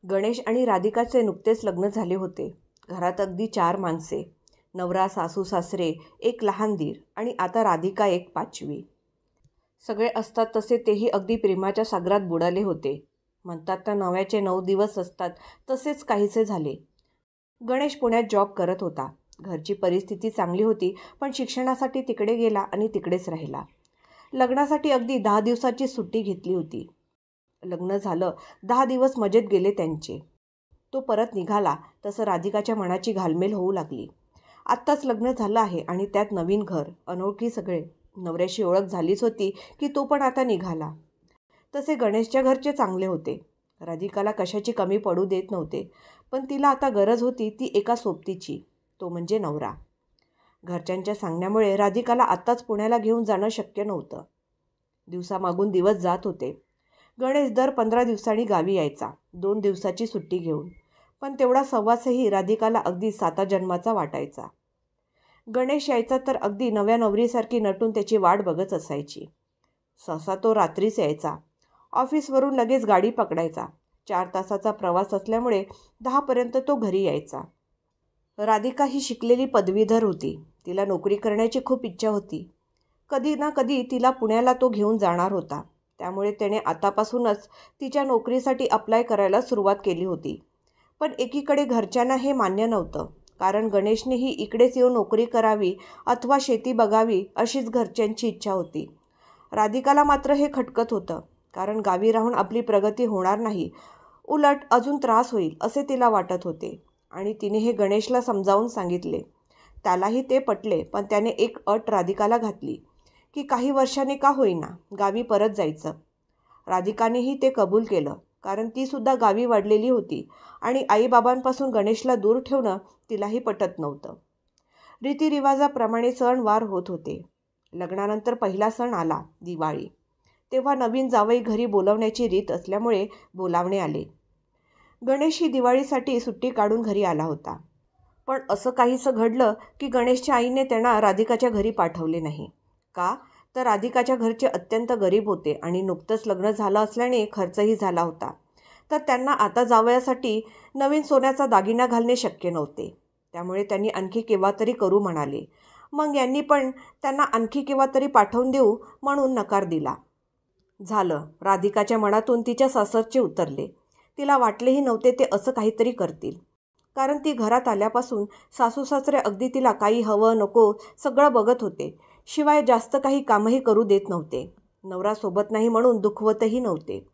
गणेश आणि राधिकाचे नुकतेच लग्न झाले होते. घरात अगदी 4 माणसे, नवरा, सासू सासरे, एक लहान दीर आणि आता राधिका एक 5वी. सगळे असतात तसे तेही अगदी प्रेमाच्या सागरात बुडाले होते. म्हणतात ना, नव्याचे 9 दिवस असतात, तसेच काहीसे झाले. गणेश पुण्यात जॉब करत होता. घरची परिस्थिती चांगली होती, पण शिक्षणासाठी तिकडे गेला आणि तिकडेच राहिला. लग्नासाठी अगदी 10 दिवसाची सुट्टी घेतली होती. लग्न झालं, 10 दिवस मजेत गेले त्यांचे. तो परत निघाला तसं राधिकाच्या मनाची घालमेल होऊ लागली. आत्ताच लग्न झालं आहे आणि त्यात नवीन घर, अनोळखी सगळे. नवऱ्याशी ओळख झालीच होती की तो पण आता निघाला. तसे गणेशच्या घरचे चांगले होते. राधिकाला कशाची कमी पडू देत नव्हते, पण तिला आता गरज होती ती एका सोबतीची, तो म्हणजे नवरा. घरच्यांच्या सांगण्यामुळे राधिकाला आत्ताच पुण्याला घेऊन जाणं शक्य नव्हतं. दिवसामागून दिवस जात होते. गणेश दर 15 दिवसांनी गावी यायचा, 2 दिवसाची सुट्टी घेऊन. पण तेवढा सहवासही राधिकाला अगदी 7 जन्माचा वाटायचा. गणेश यायचा तर अगदी नव्या नवरीसारखी नटून त्याची वाट बघत असायची. सहसा तो रात्रीच यायचा. ऑफिसवरून लगेच गाडी पकडायचा. 4 तासाचा प्रवास असल्यामुळे 10पर्यंत तो घरी यायचा. राधिका ही शिकलेली पदवीधर होती. तिला नोकरी करण्याची खूप इच्छा होती. कधी ना कधी तिला पुण्याला तो घेऊन जाणार होता. त्यामुळे त्याने आतापासूनच तिच्या नोकरीसाठी अप्लाय करायला सुरुवात केली होती. पण एकीकडे घरच्यांना हे मान्य नव्हतं, कारण गणेशनेही इकडेच येऊन नोकरी करावी अथवा शेती बघावी अशीच घरच्यांची इच्छा होती. राधिकाला मात्र हे खटकत होतं, कारण गावी राहून आपली प्रगती होणार नाही, उलट अजून त्रास होईल असे तिला वाटत होते. आणि तिने हे गणेशला समजावून सांगितले. त्यालाही ते पटले, पण त्याने एक अट राधिकाला घातली की काही वर्षांनी का होईना गावी परत जायचं. राधिकानेही ते कबूल केलं, कारण ती सुद्धा गावी वाढलेली होती आणि आईबाबांपासून गणेशला दूर ठेवणं तिलाही पटत नव्हतं. रीतिरिवाजाप्रमाणे सणवार होत होते. लग्नानंतर पहिला सण आला, दिवाळी. तेव्हा नवीन जावई घरी बोलवण्याची रीत असल्यामुळे बोलावणे आले. गणेश ही दिवाळीसाठी सुट्टी काढून घरी आला होता. पण असं काहीसं घडलं की गणेशच्या आईने त्यांना राधिकाच्या घरी पाठवले नाही. का? तर राधिकाच्या घरचे अत्यंत गरीब होते आणि नुकतंच लग्न झालं असल्याने खर्चही झाला होता. तर त्यांना आता जावयासाठी नवीन सोन्याचा दागिना घालणे शक्य नव्हते. त्यामुळे त्यांनी आणखी केव्हा तरी करू म्हणाले. मग यांनी पण त्यांना आणखी केव्हा तरी पाठवून देऊ म्हणून नकार दिला. झालं, राधिकाच्या मनातून तिच्या सासरचे उतरले. तिला वाटलेही नव्हते ते असं काहीतरी करतील, कारण ती घरात आल्यापासून सासू सासरे अगदी तिला काही हवं नको सगळं बघत होते. शिवाय जास्त काही कामही करू देत नव्हते. नवरा सोबत नाही म्हणून दुखवतही नव्हते.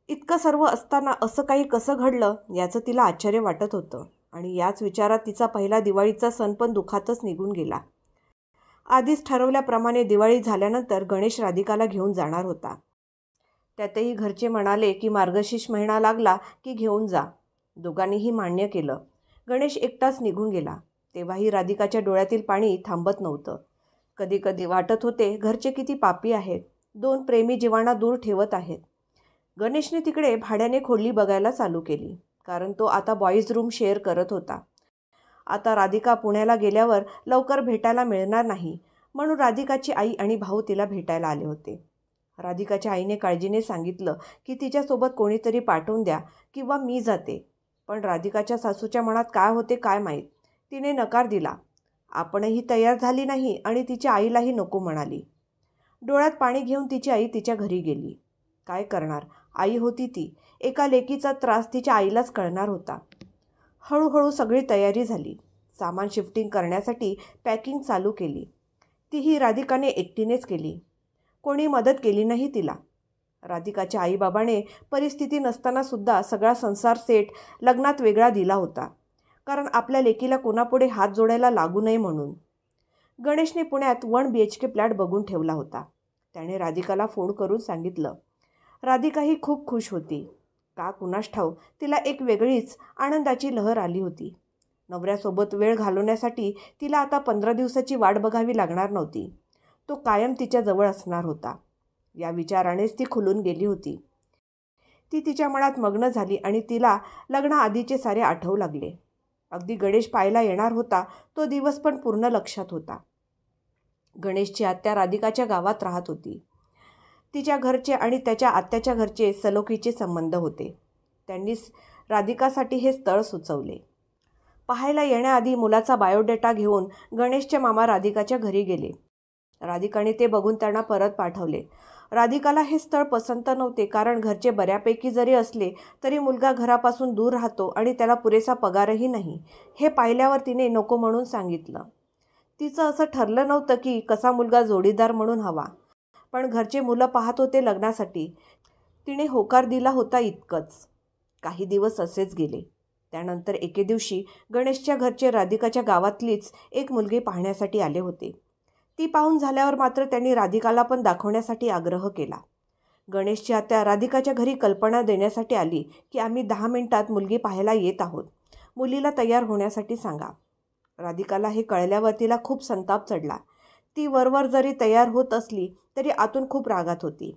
इतकं सर्व असताना असं काही कसं घडलं याचं तिला आश्चर्य वाटत होतं. आणि याच विचारात तिचा पहिला दिवाळीचा सण पण दुःखातच निघून गेला. आधीच ठरवल्याप्रमाणे दिवाळी झाल्यानंतर गणेश राधिकाला घेऊन जाणार होता. त्यातही घरचे म्हणाले की मार्गशीर्ष महिना लागला की घेऊन जा. दोघांनीही मान्य केलं. गणेश एकटाच निघून गेला. तेव्हाही राधिकाच्या डोळ्यातील पाणी थांबत नव्हतं. कधी कधी वाटत होते घरचे किती पापी आहेत, 2 प्रेमी जीवांना दूर ठेवत आहेत. गणेशने तिकडे भाड्याने खोली बघायला चालू केली, कारण तो आता बॉईज रूम शेअर करत होता. आता राधिका पुण्याला गेल्यावर लवकर भेटायला मिळणार नाही, म्हणून राधिकाची आई आणि भाऊ तिला भेटायला आले होते. राधिकाच्या आईने काळजीने सांगितलं की तिच्यासोबत कोणीतरी पाठवून द्या किंवा मी जाते. पण राधिकाच्या सासूच्या मनात काय होते काय माहीत, तिने नकार दिला. आपणही तयार झाली नाही आणि तिच्या आईलाही नको म्हणाली. डोळ्यात पाणी घेऊन तिची आई तिच्या घरी गेली. काय करणार, आई होती ती. एका लेकीचा त्रास तिच्या आईलाच कळणार होता. हळूहळू सगळी तयारी झाली. सामान शिफ्टिंग करण्यासाठी पॅकिंग चालू केली. तीही राधिकाने एकटीनेच केली. कोणी मदत केली नाही तिला. राधिकाच्या आईबाबाने परिस्थिती नसतानासुद्धा सगळा संसार सेट लग्नात वेगळा दिला होता, कारण आपल्या लेकीला कोणापुढे हात जोडायला लागू नये म्हणून. गणेशने पुण्यात 1 BHK फ्लॅट बघून ठेवला होता. त्याने राधिकाला फोन करून सांगितलं. राधिकाही खूप खुश होती. का कुणास ठाऊक, तिला एक वेगळीच आनंदाची लहर आली होती. नवऱ्यासोबत वेळ घालवण्यासाठी तिला आता 15 दिवसाची वाट बघावी लागणार नव्हती. तो कायम तिच्याजवळ असणार होता. या विचारानेच ती खुलून गेली होती. ती तिच्या मनात मग्न झाली आणि तिला लग्नाआधीचे सारे आठवू लागले. अगदी गणेश पाहायला येणार होता तो दिवस पण पूर्ण लक्षात होता. गणेशची आत्या राधिकाच्या गावात राहत होती. तिच्या घरचे आणि त्याच्या आत्याच्या घरचे सलोखीचे संबंध होते. त्यांनी राधिकासाठी हे स्थळ सुचवले. पाहायला येण्याआधी मुलाचा बायोडेटा घेऊन गणेशचे मामा राधिकाच्या घरी गेले. राधिकाने ते बघून त्यांना परत पाठवले. राधिकाला हे स्थळ पसंत नव्हते, कारण घरचे बऱ्यापैकी जरी असले तरी मुलगा घरापासून दूर राहतो आणि त्याला पुरेसा पगारही नाही. हे पाहिल्यावर तिने नको म्हणून सांगितलं. तिचं असं ठरलं नव्हतं की कसा मुलगा जोडीदार म्हणून हवा, पण घरचे मुलं पाहत होते लग्नासाठी. तिने होकार दिला होता इतकंच. काही दिवस असेच गेले. त्यानंतर एके दिवशी गणेशच्या घरचे राधिकाच्या गावातलीच एक मुलगी पाहण्यासाठी आले होते. ती पाहून झाल्यावर मात्र त्यांनी राधिकाला पण दाखवण्यासाठी आग्रह केला. गणेशची आत्या राधिकाच्या घरी कल्पना देण्यासाठी आली की आम्ही 10 मिनिटात मुलगी पाहायला येत आहोत, मुलीला तयार होण्यासाठी सांगा. राधिकाला हे कळल्यावर तिला खूप संताप चढला. ती वरवर जरी तयार होत असली तरी आतून खूप रागात होती.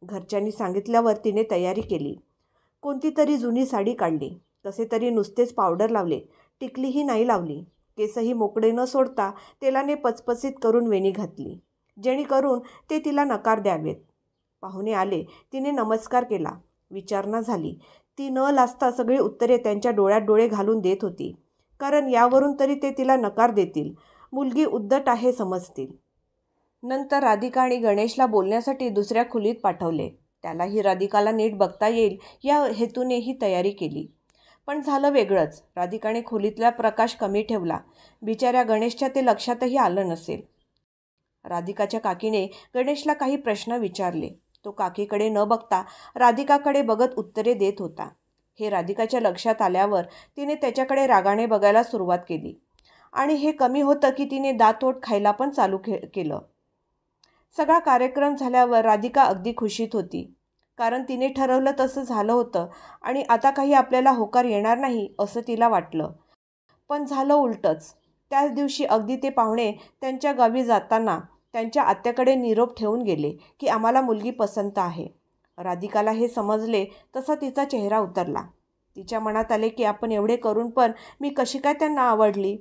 घरच्यांनी सांगितल्यावर तिने तयारी केली. कोणती तरी जुनी साडी काढली, कसे तरी नुसतेच पावडर लावले, टिकलीही नाही लावली. केसही मोकळे न सोडता तेलाने पचपचित करून वेणी घातली, जेणेकरून ते तिला नकार द्यावेत. पाहुणे आले, तिने नमस्कार केला. विचारणा झाली. ती न लाजता सगळी उत्तरे त्यांच्या डोळ्यात डोळे घालून देत होती, कारण यावरून तरी ते तिला नकार देतील, मुलगी उद्धट आहे समजतील. नंतर राधिका आणि गणेशला बोलण्यासाठी दुसऱ्या खोलीत पाठवले. त्यालाही राधिकाला नीट बघता येईल या हेतूने ही तयारी केली. पण झालं वेगळंच. राधिकाने खोलीतला प्रकाश कमी ठेवला. बिचाऱ्या गणेशच्या ते लक्षातही आलं नसेल. राधिकाच्या काकीने गणेशला काही प्रश्न विचारले. तो काकीकडे न बघता राधिकाकडे बघत उत्तरे देत होता. हे राधिकाच्या लक्षात आल्यावर तिने त्याच्याकडे रागाने बघायला सुरुवात केली. आणि हे कमी होतं की तिने दातओठ खायला पण चालू केलं. सगळा कार्यक्रम झाल्यावर राधिका अगदी खुशीत होती, कारण तिने ठरवलं तसं झालं होतं आणि आता काही आपल्याला होकार येणार नाही असं तिला वाटलं. पण झालं उलटंच. त्याच दिवशी अगदी ते पाहुणे त्यांच्या गावी जाताना त्यांच्या आत्याकडे निरोप ठेवून गेले की आम्हाला मुलगी पसंत आहे. राधिकाला हे समजले तसा तिचा चेहरा उतरला. तिच्या मनात आले की आपण एवढे करून पण मी कशी काय त्यांना आवडली.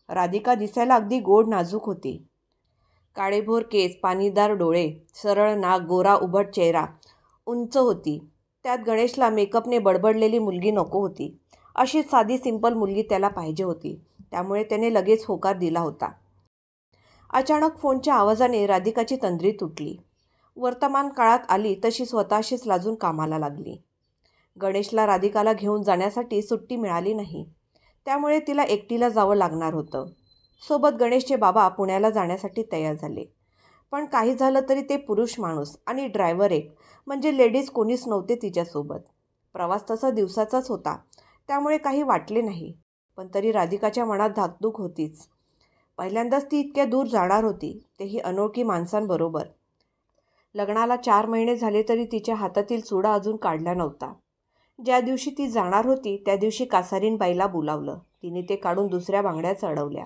राधिका दिसायला अगदी गोड नाजूक होती. काळेभोर केस, पाणीदार डोळे, सरळ नाक, गोरा उभट चेहरा, उंच होती. त्यात गणेशला मेकअपने बडबडलेली मुलगी नको होती. अशी साधी सिंपल मुलगी त्याला पाहिजे होती. त्यामुळे त्याने लगेच होकार दिला होता. अचानक फोनच्या आवाजाने राधिकाची तंद्री तुटली. वर्तमान काळात आली तशी स्वतःशीच लाजून कामाला लागली. गणेशला राधिकाला घेऊन जाण्यासाठी सुट्टी मिळाली नाही, त्यामुळे तिला एकटीला जावं लागणार होतं. सोबत गणेशचे बाबा पुण्याला जाण्यासाठी तयार झाले. पण काही झालं तरी ते पुरुष माणूस आणि ड्रायव्हर एक, म्हणजे लेडीज कोणीच नव्हते तिच्यासोबत. प्रवास तसा दिवसाचाच होता, त्यामुळे काही वाटले नाही. पण तरी राधिकाच्या मनात धाकधूक होतीच. पहिल्यांदाच ती इतक्या दूर जाणार होती, तेही अनोळखी माणसांबरोबर. लग्नाला 4 महिने झाले तरी तिच्या हातातील चुडा अजून काढला नव्हता. ज्या दिवशी ती जाणार होती त्या दिवशी कासारीनबाईला बोलावलं. तिने ते काढून दुसऱ्या बांगड्या चढवल्या.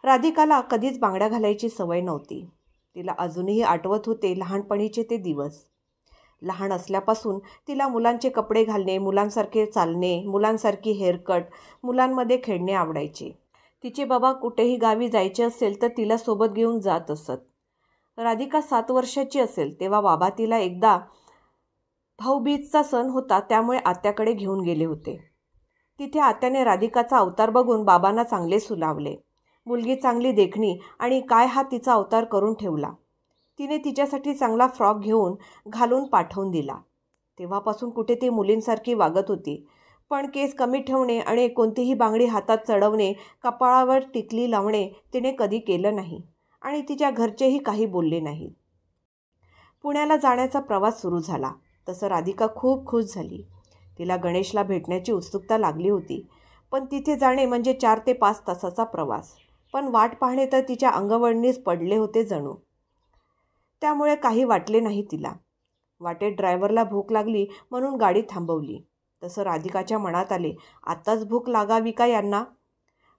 राधिकाला कधीच बांगड्या घालायची सवय नव्हती. तिला अजूनही आठवत होते लहानपणीचे ते दिवस. लहान असल्यापासून तिला मुलांचे कपडे घालणे, मुलांसारखे चालणे, मुलांसारखी हेअरकट, मुलांमध्ये खेळणे आवडायचे. तिचे बाबा कुठेही गावी जायचे असेल तर तिला सोबत घेऊन जात असत. राधिका 7 वर्षाची असेल तेव्हा बाबा तिला एकदा भाऊबीजचा सण होता त्यामुळे आत्याकडे घेऊन गेले होते. तिथे आत्याने राधिकाचा अवतार बघून बाबांना चांगले सुलावले. मुलगी चांगली देखणी आणि काय हा तिचा अवतार करून ठेवला. तिने तिच्यासाठी चांगला फ्रॉक घेऊन घालून पाठवून दिला. तेव्हापासून कुठे ती मुलींसारखी वागत होती. पण केस कमी ठेवणे आणि कोणतीही बांगडी हातात चढवणे, कपाळावर टिकली लावणे तिने कधी केलं नाही आणि तिच्या घरचेही काही बोलले नाहीत. पुण्याला जाण्याचा प्रवास सुरू झाला तसं राधिका खूप खुश झाली. तिला गणेशला भेटण्याची उत्सुकता लागली होती. पण तिथे जाणे म्हणजे 4 ते 5 तासाचा प्रवास. पण वाट पाहणे तर तिच्या अंगवळणीच पडले होते जणू. त्यामुळे काही वाटले नाही तिला. वाटेत ड्रायव्हरला भूक लागली म्हणून गाडी थांबवली. तसं राधिकाच्या मनात आले, आत्ताच भूक लागावी का यांना.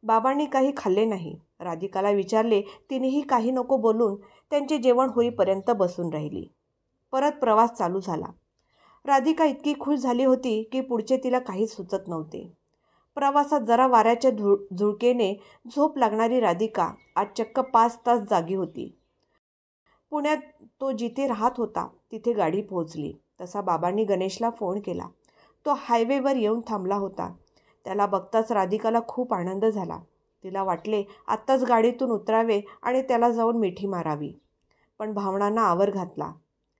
बाबांनी काही खाल्ले नाही. राधिकाला विचारले, तिनेही काही नको बोलून त्यांचे जेवण होईपर्यंत बसून राहिली. परत प्रवास चालू झाला. राधिका इतकी खुश झाली होती की पुढचे तिला काहीच सुचत नव्हते. प्रवासात जरा वाऱ्याच्या झुळकेने झोप लागणारी राधिका आज चक्क 5 तास जागी होती. पुण्यात तो जिथे राहत होता तिथे गाडी पोहोचली तसा बाबांनी गणेशला फोन केला. तो हायवेवर येऊन थांबला होता. त्याला बघताच राधिकाला खूप आनंद झाला. तिला वाटले आत्ताच गाडीतून उतरावे आणि त्याला जाऊन मिठी मारावी. पण भावनांना आवर घातला.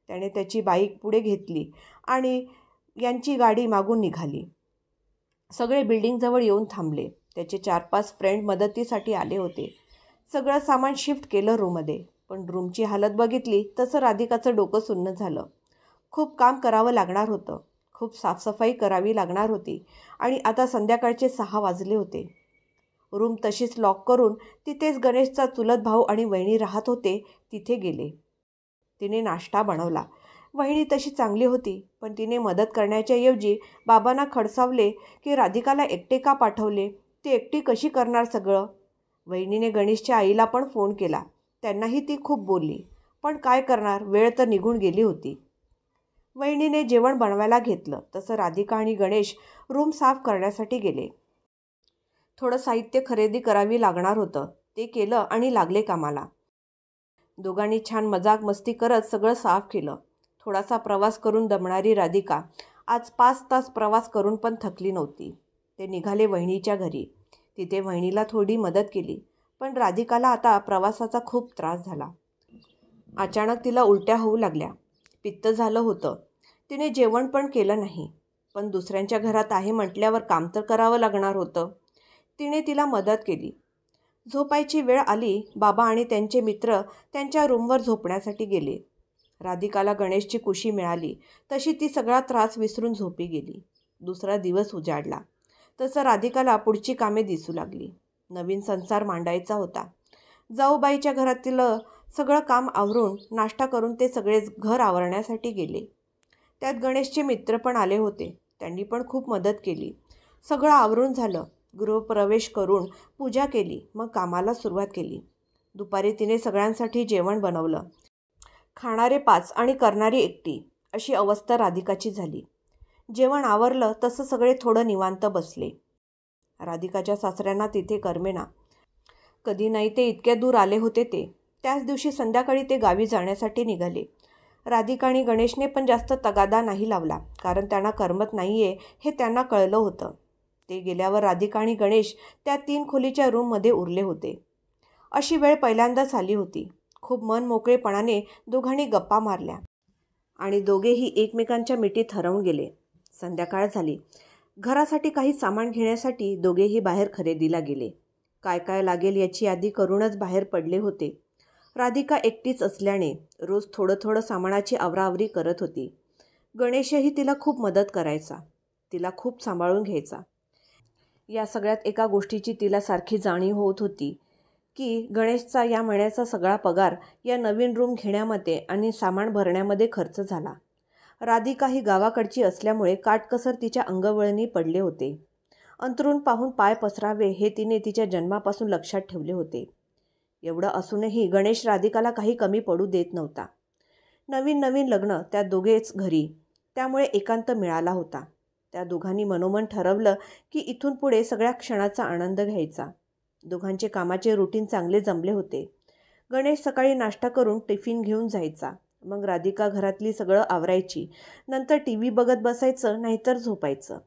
त्याने त्याची बाईक पुढे घेतली आणि यांची गाडी मागून निघाली. सगळे बिल्डिंगजवळ येऊन थांबले. त्याचे 4-5 फ्रेंड मदतीसाठी आले होते. सगळं सामान शिफ्ट केलं रूममध्ये. पण रूमची हालत बघितली तसं राधिकाचं डोकं सुन्न झालं. खूप काम करावं लागणार होतं. खूप साफसफाई करावी लागणार होती आणि आता संध्याकाळचे 6 वाजले होते. रूम तशीच लॉक करून तिथेच गणेशचा चुलत भाऊ आणि वहिनी राहत होते तिथे गेले. तिने नाश्ता बनवला. वहिनी तशी चांगली होती, पण तिने मदत करण्याच्या ऐवजी बाबांना खडसावले की राधिकाला एकटे का पाठवले, ती एकटी कशी करणार सगळं. वहिनीने गणेशच्या आईला पण फोन केला. त्यांनाही ती खूप बोलली, पण काय करणार, वेळ तर निघून गेली होती. वहिनीने जेवण बनवायला घेतलं तसं राधिका आणि गणेश रूम साफ करण्यासाठी गेले. थोडं साहित्य खरेदी करावी लागणार होतं. ते केलं आणि लागले कामाला. दोघांनी छान मजाक मस्ती करत सगळं साफ केलं. थोडासा प्रवास करून दमणारी राधिका आज 5 तास प्रवास करून पण थकली नव्हती. ते निघाले वहिनीच्या घरी. तिथे वहिनीला थोडी मदत केली. पण राधिकाला आता प्रवासाचा खूप त्रास झाला. अचानक तिला उलट्या होऊ लागल्या. पित्त झालं होतं. तिने जेवण पण केलं नाही. पण दुसऱ्यांच्या घरात आहे म्हटल्यावर काम तर करावं लागणार होतं. तिने तिला मदत केली. झोपायची वेळ आली. बाबा आणि त्यांचे मित्र त्यांच्या रूमवर झोपण्यासाठी गेले. राधिकाला गणेशची कुशी मिळाली तशी ती सगळा त्रास विसरून झोपी गेली. दुसरा दिवस उजाडला तसं राधिकाला पुढची कामे दिसू लागली. नवीन संसार मांडायचा होता. जाऊबाईच्या घरातील सगळं काम आवरून नाश्ता करून ते सगळे घर आवरण्यासाठी गेले. त्यात गणेशचे मित्र पण आले होते. त्यांनी पण खूप मदत केली. सगळं आवरून झालं. गृहप्रवेश करून पूजा केली. मग कामाला सुरुवात केली. दुपारी तिने सगळ्यांसाठी जेवण बनवलं. खाणारे 5 आणि करणारी एकटी अशी अवस्था राधिकाची झाली. जेवण आवरलं तसं सगळे थोडं निवांत बसले. राधिकाच्या सासऱ्यांना तिथे करमेना. कधी नाही ते इतक्या दूर आले होते ते. त्याच दिवशी संध्याकाळी ते गावी जाण्यासाठी निघाले. राधिका आणि गणेशने पण जास्त तगादा नाही लावला, कारण त्यांना करमत नाहीये हे त्यांना कळलं होतं. ते गेल्यावर राधिका आणि गणेश त्या 3 खोलीच्या रूममध्ये उरले होते. अशी वेळ पहिल्यांदाच आली होती. खूप मन मोकळेपणाने दोघांनी गप्पा मारल्या आणि दोघेही एकमेकांच्या मिठीत हरवून गेले. संध्याकाळ झाली. घरासाठी काही सामान घेण्यासाठी दोघेही बाहेर खरेदीला गेले. काय काय लागेल याची यादी करूनच बाहेर पडले होते. राधिका एकटीच असल्याने रोज थोडं थोडं सामानाची आवराआवरी करत होती. गणेशही तिला खूप मदत करायचा. तिला खूप सांभाळून घ्यायचा. या सगळ्यात एका गोष्टीची तिला सारखी जाणीव होत होती की गणेशचा या महिन्याचा सगळा पगार या नवीन रूम घेण्यामध्ये आणि सामान भरण्यामध्ये खर्च झाला. राधिका ही गावाकडची असल्यामुळे काटकसर तिच्या अंगवळणी पडले होते. अंथरूण पाहून पाय पसरावे हे तिने तिच्या जन्मापासून लक्षात ठेवले होते. एवढं असूनही गणेश राधिकाला काही कमी पडू देत नव्हता. नवीन नवीन लग्न, त्या दोघेच घरी, त्यामुळे एकांत मिळाला होता. त्या दोघांनी मनोमन ठरवलं की इथून पुढे सगळ्या क्षणाचा आनंद घ्यायचा. दोघांचे कामाचे रुटीन चांगले जमले होते. गणेश सकाळी नाश्ता करून टिफिन घेऊन जायचा. मग राधिका घरातली सगळं आवरायची. नंतर TV बघत बसायचं, नाहीतर झोपायचं.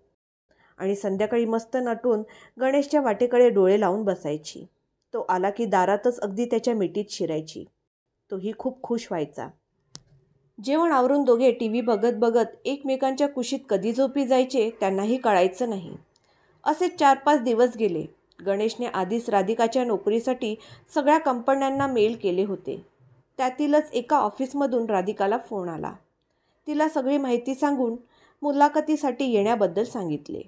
आणि संध्याकाळी मस्त नटून गणेशच्या वाटेकडे डोळे लावून बसायची. तो आला की दारातच अगदी त्याच्या मिठीत शिरायची. तोही खूप खुश व्हायचा. जेवण आवरून दोघे TV बघत बघत एकमेकांच्या कुशीत कधी झोपी जायचे त्यांनाही कळायचं नाही. असे 4-5 दिवस गेले. गणेशने आधीच राधिकाच्या नोकरीसाठी सगळ्या कंपन्यांना मेल केले होते. त्यातीलच एका ऑफिसमधून राधिकाला फोन आला. तिला सगळी माहिती सांगून मुलाखतीसाठी येण्याबद्दल सांगितले.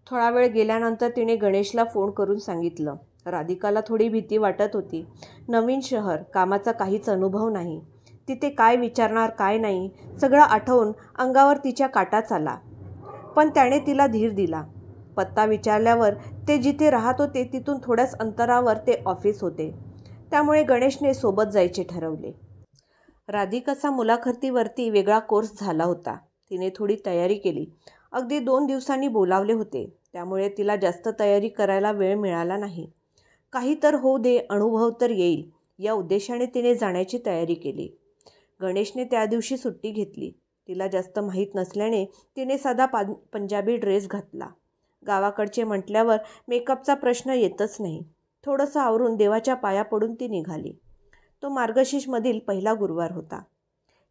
थोडा वेळ गेल्यानंतर तिने गणेशला फोन करून सांगितलं. राधिकाला थोडी भीती वाटत होती. नवीन शहर, कामाचा काहीच अनुभव नाही. तिथे काय विचारणार काय नाही सगळं आठवून अंगावर तिच्या काटाच आला. पण त्याने तिला धीर दिला. पत्ता विचारल्यावर ते जिथे राहत होते तिथून थोड्याच अंतरावर ते ऑफिस होते. त्यामुळे गणेशने सोबत जायचे ठरवले. राधिकाचा मुलाखतीवरती वेगळा कोर्स झाला होता. तिने थोडी तयारी केली. अगदी 2 दिवसांनी बोलावले होते. त्यामुळे तिला जास्त तयारी करायला वेळ मिळाला नाही. काही तर होऊ दे, अनुभव तर येईल या उद्देशाने तिने जाण्याची तयारी केली. गणेशने त्या दिवशी सुट्टी घेतली. तिला जास्त माहीत नसल्याने तिने साधा पंजाबी ड्रेस घातला. गावाकडचे म्हटल्यावर मेकअपचा प्रश्न येतच नाही. थोडंसं आवरून देवाच्या पाया पडून ती निघाली. तो मार्गशीर्षमधील पहिला गुरुवार होता.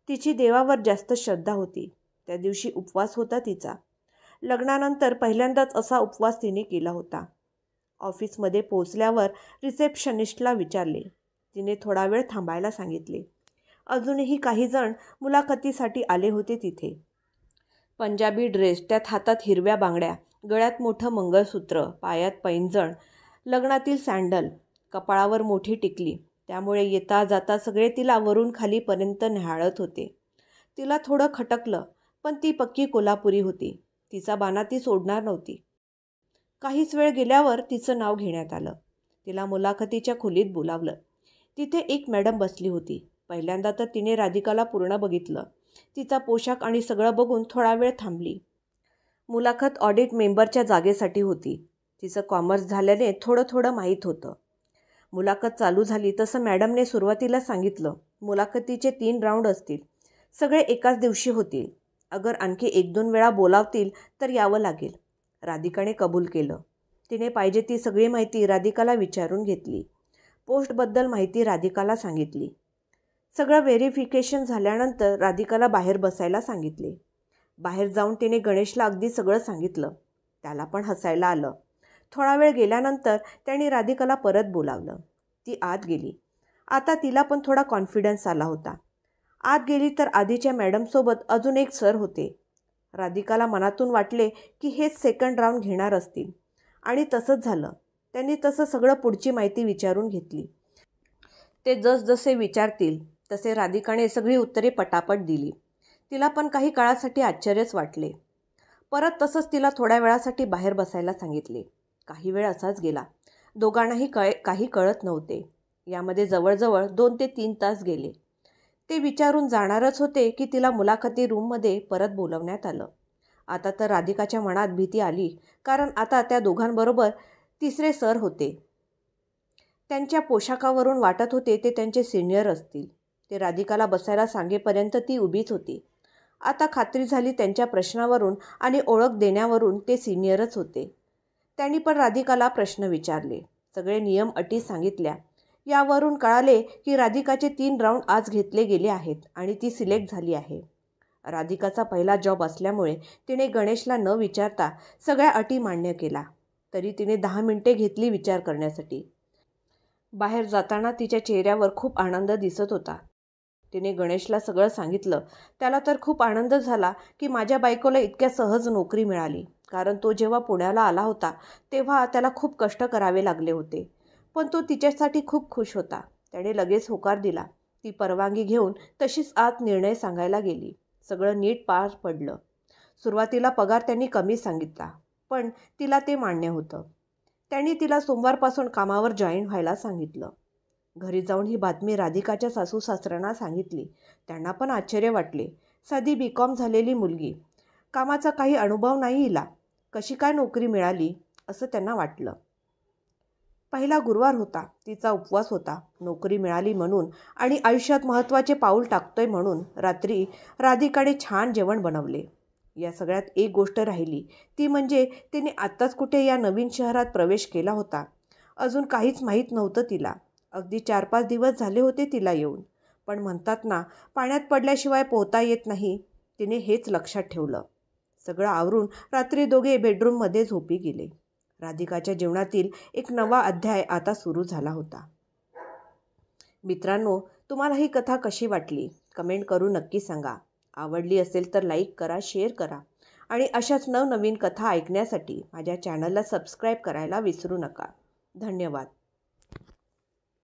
तिची देवावर जास्त श्रद्धा होती. त्या दिवशी उपवास होता तिचा. लग्नानंतर पहिल्यांदाच असा उपवास तिने केला होता. ऑफिसमध्ये पोहोचल्यावर रिसेप्शनिस्टला विचारले. तिने थोडा वेळ थांबायला सांगितले. अजूनही काही जण मुलाखतीसाठी आले होते तिथे. पंजाबी ड्रेस, त्यात हातात हिरव्या बांगड्या, गळ्यात मोठं मंगळसूत्र, पायात पैंजण, लग्नातील सँडल, कपाळावर मोठी टिकली. त्यामुळे येता जाता सगळे तिला वरून खालीपर्यंत न्याहाळत होते. तिला थोडं खटकलं, पण ती पक्की कोल्हापुरी होती. तिचा बाणा ती सोडणार नव्हती. काहीच वेळ गेल्यावर तिचं नाव घेण्यात आलं. तिला मुलाखतीच्या खोलीत बोलावलं. तिथे एक मॅडम बसली होती. पहिल्यांदा तर तिने राधिकाला पूर्ण बघितलं. तिचा पोशाख आणि सगळं बघून थोडा वेळ थांबली. मुलाखत ऑडिट मेंबरच्या जागेसाठी होती. तिचं कॉमर्स झाल्याने थोडं थोडं माहीत होतं. मुलाखत चालू झाली तसं मॅडमने सुरुवातीला सांगितलं, मुलाखतीचे 3 राऊंड असतील. सगळे एकाच दिवशी होतील. अगर आणखी 1-2 वेळा बोलावतील तर यावं लागेल. राधिकाने कबूल केलं. तिने पाहिजे ती सगळी माहिती राधिकाला विचारून घेतली. पोस्टबद्दल माहिती राधिकाला सांगितली. सगळं व्हेरिफिकेशन झाल्यानंतर राधिकाला बाहेर बसायला सांगितले. बाहेर जाऊन तिने गणेशला अगदी सगळं सांगितलं. त्याला पण हसायला आलं. थोडा वेळ गेल्यानंतर त्यांनी राधिकाला परत बोलावलं. ती आत गेली. आता तिला पण थोडा कॉन्फिडन्स आला होता. आत गेली तर आधीच्या मॅडमसोबत अजून एक सर होते. राधिकाला मनातून वाटले की हेच सेकंड राऊंड घेणार असतील. आणि तसंच झालं. त्यांनी तसं सगळं पुढची माहिती विचारून घेतली. ते जसजसे विचारतील तसे राधिकाने सगळी उत्तरे पटापट दिली. तिला पण काही काळासाठी आश्चर्यच वाटले. परत तसंच तिला थोड्या वेळासाठी बाहेर बसायला सांगितले. काही वेळ असाच गेला. दोघांनाही काही कळत नव्हते. यामध्ये जवळजवळ 2 ते 3 तास गेले. ते विचारून जाणारच होते की तिला मुलाखती रूममध्ये परत बोलवण्यात आलं. आता तर राधिकाच्या मनात भीती आली, कारण आता त्या दोघांबरोबर तिसरे सर होते. त्यांच्या पोशाखावरून वाटत होते ते त्यांचे सिनियर असतील. ते राधिकाला बसायला सांगेपर्यंत ती उभीच होती. आता खात्री झाली त्यांच्या प्रश्नावरून आणि ओळख देण्यावरून ते सिनियरच होते. त्यांनी पण राधिकाला प्रश्न विचारले. सगळे नियम अटी सांगितल्या. यावरून कळाले की राधिकाचे 3 राऊंड आज घेतले गेले आहेत आणि ती सिलेक्ट झाली आहे. राधिकाचा पहिला जॉब असल्यामुळे तिने गणेशला न विचारता सगळ्या अटी मान्य केला. तरी तिने 10 मिनिटे घेतली विचार करण्यासाठी. बाहेर जाताना तिच्या चेहऱ्यावर खूप आनंद दिसत होता. तिने गणेशला सगळं सांगितलं. त्याला तर खूप आनंद झाला की माझ्या बायकोला इतक्या सहज नोकरी मिळाली, कारण तो जेव्हा पुण्याला आला होता तेव्हा त्याला खूप कष्ट करावे लागले होते. पण तो तिच्यासाठी खूप खुश होता. त्याने लगेच होकार दिला. ती परवानगी घेऊन तशीच आत निर्णय सांगायला गेली. सगळं नीट पार पडलं. सुरुवातीला पगार त्यांनी कमी सांगितला, पण तिला ते मान्य होतं. त्यांनी तिला सोमवारपासून कामावर जॉईन व्हायला सांगितलं. घरी जाऊन ही बातमी राधिकाच्या सासू सासऱ्यांना सांगितली. त्यांना पण आश्चर्य वाटले. साधी BCom झालेली मुलगी, कामाचा काही अनुभव नाही हिला, कशी काय नोकरी मिळाली असं त्यांना वाटलं. पहिला गुरुवार होता. तिचा उपवास होता. नोकरी मिळाली म्हणून आणि आयुष्यात महत्त्वाचे पाऊल टाकतोय म्हणून रात्री राधिकाने छान जेवण बनवले. या सगळ्यात एक गोष्ट राहिली, ती म्हणजे तिने आत्ताच कुठे या नवीन शहरात प्रवेश केला होता. अजून काहीच माहीत नव्हतं तिला. अगदी 4-5 दिवस झाले होते तिला येऊन. पण म्हणतात ना, पाण्यात पडल्याशिवाय पोहता येत नाही. तिने हेच लक्षात ठेवलं. सगळं आवरून रात्री दोघे बेडरूममध्ये झोपी गेले. राधिकाच्या जीवनातील एक नवा अध्याय आता सुरू झाला होता. मित्रांनो, तुम्हाला ही कथा कशी वाटली कमेंट करून नक्की सांगा. आवडली असेल तर लाईक करा, शेअर करा आणि अशाच नवनवीन कथा ऐकण्यासाठी माझ्या चॅनलला सबस्क्राईब करायला विसरू नका. धन्यवाद.